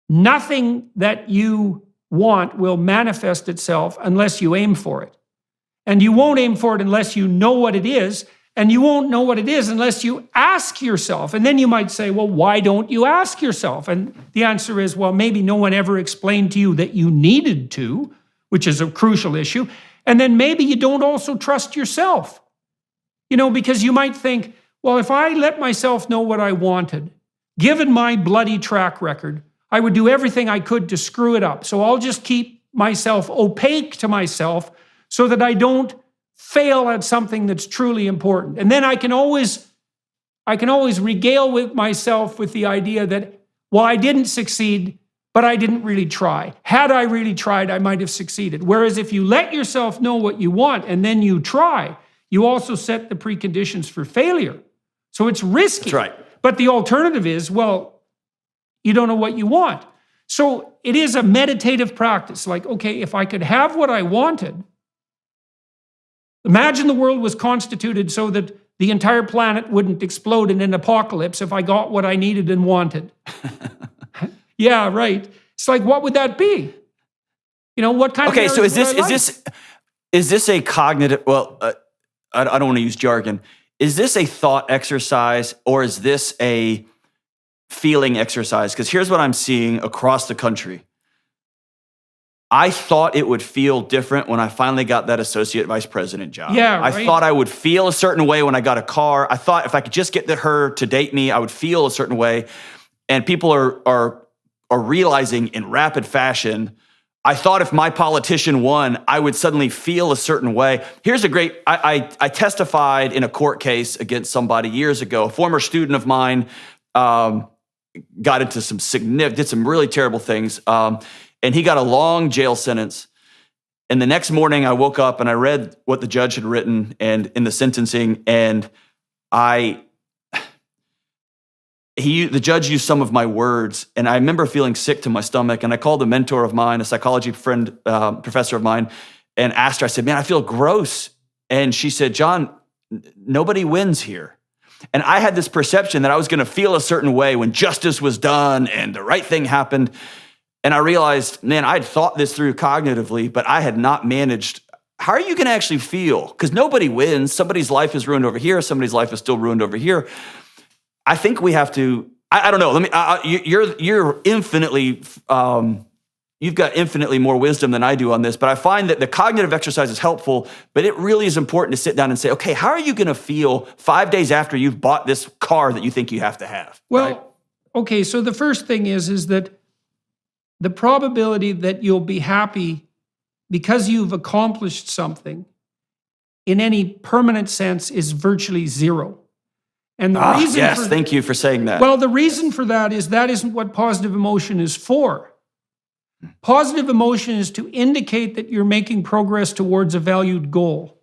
nothing that you want will manifest itself unless you aim for it. And you won't aim for it unless you know what it is. And you won't know what it is unless you ask yourself. And then you might say, well, why don't you ask yourself? And the answer is, well, maybe no one ever explained to you that you needed to, which is a crucial issue. And then maybe you don't also trust yourself. Because you might think, well, if I let myself know what I wanted, given my bloody track record, I would do everything I could to screw it up. So I'll just keep myself opaque to myself so that I don't fail at something that's truly important. And then I can always regale with myself with the idea that, well, I didn't succeed, but I didn't really try. Had I really tried, I might have succeeded. Whereas if you let yourself know what you want and then you try, you also set the preconditions for failure. So it's risky. That's right. But the alternative is, well, you don't know what you want. So it is a meditative practice. Like, okay, if I could have what I wanted, imagine the world was constituted so that the entire planet wouldn't explode in an apocalypse if I got what I needed and wanted. Yeah, right. It's like, what would that be? What kind of Okay, so is this this a cognitive, I don't want to use jargon. Is this a thought exercise or is this a feeling exercise? Because here's what I'm seeing across the country. I thought it would feel different when I finally got that associate vice president job. Yeah, right. I thought I would feel a certain way when I got a car. I thought if I could just get her to date me, I would feel a certain way. And people are realizing in rapid fashion, I thought if my politician won, I would suddenly feel a certain way. Here's a great, I testified in a court case against somebody years ago. A former student of mine got into did some really terrible things. And he got a long jail sentence. And the next morning I woke up and I read what the judge had written and in the sentencing, and the judge used some of my words, and I remember feeling sick to my stomach, and I called a mentor of mine, a psychology friend, professor of mine, and asked her, I said, man, I feel gross. And she said, John, nobody wins here. And I had this perception that I was going to feel a certain way when justice was done and the right thing happened. And I realized, man, I'd thought this through cognitively, but I had not managed. How are you going to actually feel? Because nobody wins. Somebody's life is ruined over here. Somebody's life is still ruined over here. I think we have to, I don't know. You're infinitely, you've got infinitely more wisdom than I do on this, but I find that the cognitive exercise is helpful, but it really is important to sit down and say, okay, how are you going to feel 5 days after you've bought this car that you think you have to have? Well, right? Okay, so the first thing is that the probability that you'll be happy because you've accomplished something in any permanent sense is virtually zero. And the reason thank you for saying that. Well, the reason for that isn't what positive emotion is for. Positive emotion is to indicate that you're making progress towards a valued goal.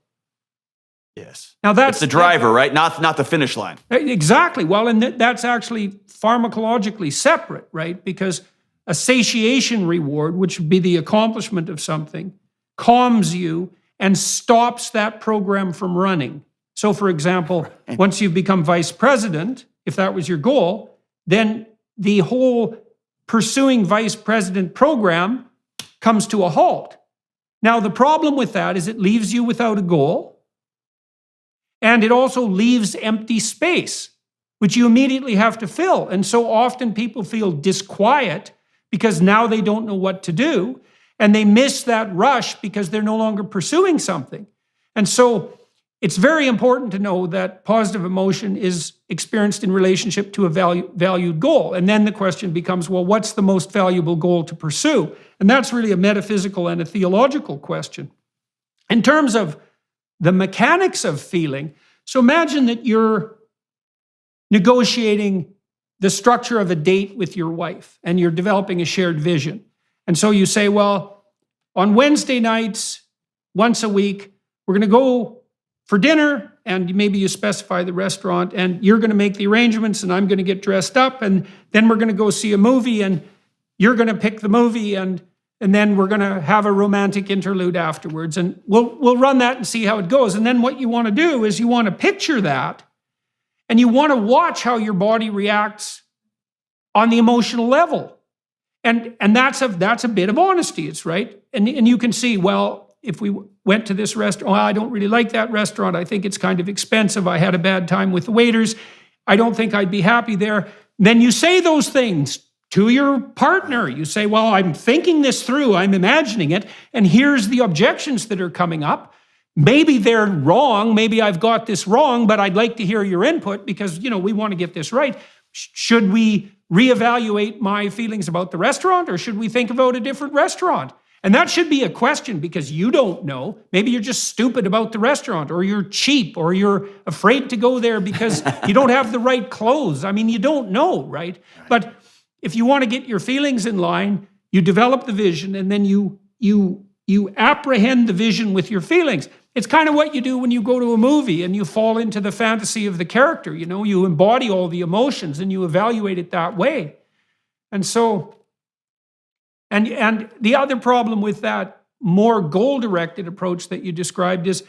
Yes. Now it's the driver, right? Not the finish line. Exactly. Well, and that's actually pharmacologically separate, right? Because a satiation reward, which would be the accomplishment of something, calms you and stops that program from running. So, for example, once you've become vice president, if that was your goal, then the whole pursuing vice president program comes to a halt. Now, the problem with that is it leaves you without a goal, and it also leaves empty space, which you immediately have to fill. And so often people feel disquiet because now they don't know what to do, and they miss that rush because they're no longer pursuing something. And so it's very important to know that positive emotion is experienced in relationship to a valued goal. And then the question becomes, well, what's the most valuable goal to pursue? And that's really a metaphysical and a theological question. In terms of the mechanics of feeling, so imagine that you're negotiating the structure of a date with your wife and you're developing a shared vision. And so you say, well, on Wednesday nights, once a week, we're going to go for dinner, and maybe you specify the restaurant, and you're going to make the arrangements, and I'm going to get dressed up, and then we're going to go see a movie, and you're going to pick the movie, and then we're going to have a romantic interlude afterwards, and we'll run that and see how it goes. And then what you want to do is you want to picture that, and you want to watch how your body reacts on the emotional level. And that's a bit of honesty, it's right. And you can see, well, if we went to this restaurant, I don't really like that restaurant. I think it's kind of expensive. I had a bad time with the waiters. I don't think I'd be happy there. Then you say those things to your partner. You say, well, I'm thinking this through. I'm imagining it. And here's the objections that are coming up. Maybe they're wrong. Maybe I've got this wrong, but I'd like to hear your input because, we want to get this right. Should we reevaluate my feelings about the restaurant, or should we think about a different restaurant? And that should be a question, because you don't know. Maybe you're just stupid about the restaurant, or you're cheap, or you're afraid to go there because you don't have the right clothes. I mean, you don't know, right? But if you want to get your feelings in line, you develop the vision, and then you apprehend the vision with your feelings. It's kind of what you do when you go to a movie and you fall into the fantasy of the character. You embody all the emotions and you evaluate it that way. And so, and the other problem with that more goal-directed approach that you described is,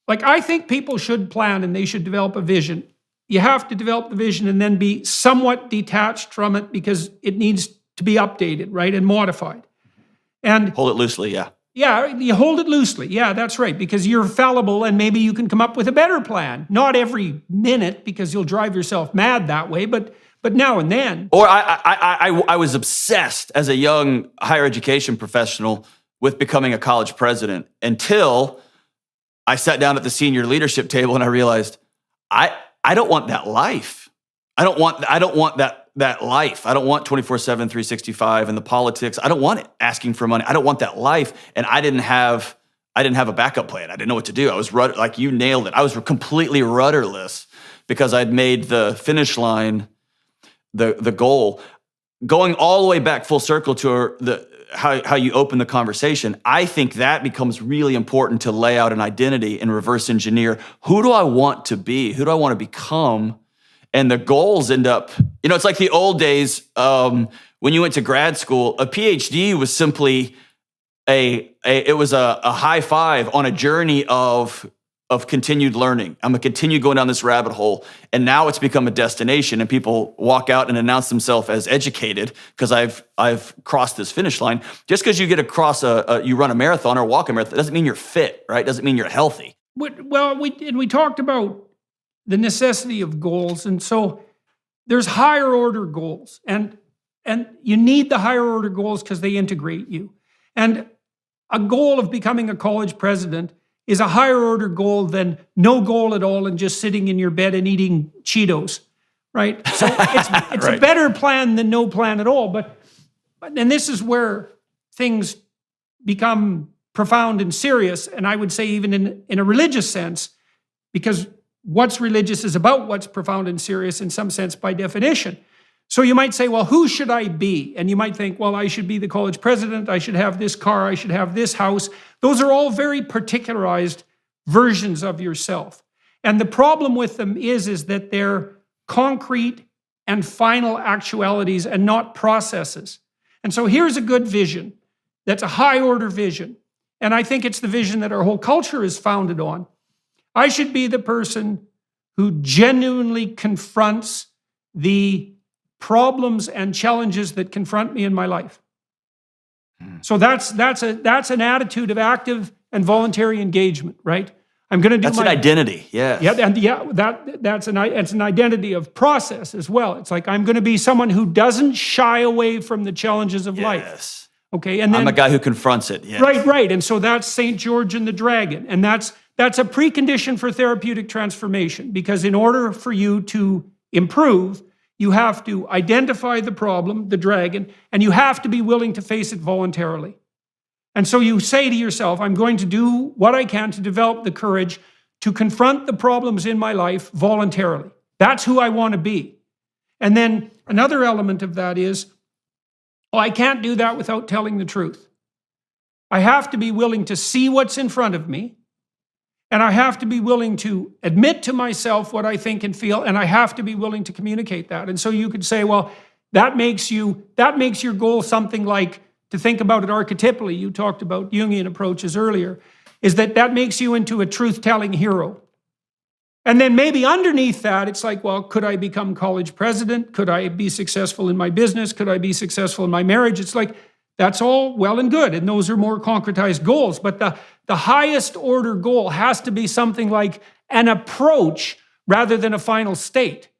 like, I think people should plan and they should develop a vision. You have to develop the vision and then be somewhat detached from it because it needs to be updated, right, and modified. And hold it loosely, yeah. Yeah, you hold it loosely. Yeah, that's right, because you're fallible and maybe you can come up with a better plan. Not every minute, because you'll drive yourself mad that way, but now and then. Or I was obsessed as a young higher education professional with becoming a college president until I sat down at the senior leadership table and I realized I don't want that life. I don't want that life. I don't want 24/7, 365 and the politics. I don't want it, asking for money. I don't want that life. And I didn't have a backup plan. I didn't know what to do. I was like, you nailed it. I was completely rudderless because I'd made the finish line the goal. Going all the way back full circle to how you open the conversation, I think that becomes really important to lay out an identity and reverse engineer. Who do I want to be? Who do I want to become? And the goals end up, it's like the old days when you went to grad school. A PhD was simply a high five on a journey of continued learning. I'm gonna continue going down this rabbit hole. And now it's become a destination, and people walk out and announce themselves as educated because I've crossed this finish line. Just because you get across you run a marathon or walk a marathon doesn't mean you're fit, right? Doesn't mean you're healthy. Well, we talked about the necessity of goals. And so there's higher order goals, and you need the higher order goals because they integrate you. And a goal of becoming a college president is a higher order goal than no goal at all and just sitting in your bed and eating Cheetos, right? So it's right. A better plan than no plan at all. But this is where things become profound and serious, and I would say even in a religious sense, because what's religious is about what's profound and serious in some sense by definition. So you might say, well, who should I be? And you might think, well, I should be the college president. I should have this car. I should have this house. Those are all very particularized versions of yourself. And the problem with them is that they're concrete and final actualities and not processes. And so here's a good vision that's a high order vision. And I think it's the vision that our whole culture is founded on. I should be the person who genuinely confronts the problems and challenges that confront me in my life. So that's an attitude of active and voluntary engagement, right? I'm going to do that's an identity, yeah. Yeah, and it's an identity of process as well. It's like I'm going to be someone who doesn't shy away from the challenges of life. Okay, and then I'm a guy who confronts it. Yes. Right. And so that's St. George and the Dragon, and that's a precondition for therapeutic transformation, because in order for you to improve, you have to identify the problem, the dragon, and you have to be willing to face it voluntarily. And so you say to yourself, I'm going to do what I can to develop the courage to confront the problems in my life voluntarily. That's who I want to be. And then another element of that is, I can't do that without telling the truth. I have to be willing to see what's in front of me, and I have to be willing to admit to myself what I think and feel, and I have to be willing to communicate that. And so you could say, well, that makes your goal something like, to think about it archetypally, you talked about Jungian approaches earlier, is that makes you into a truth-telling hero. And then maybe underneath that, it's like, well, could I become college president? Could I be successful in my business? Could I be successful in my marriage? It's like, that's all well and good. And those are more concretized goals. But the highest order goal has to be something like an approach rather than a final state.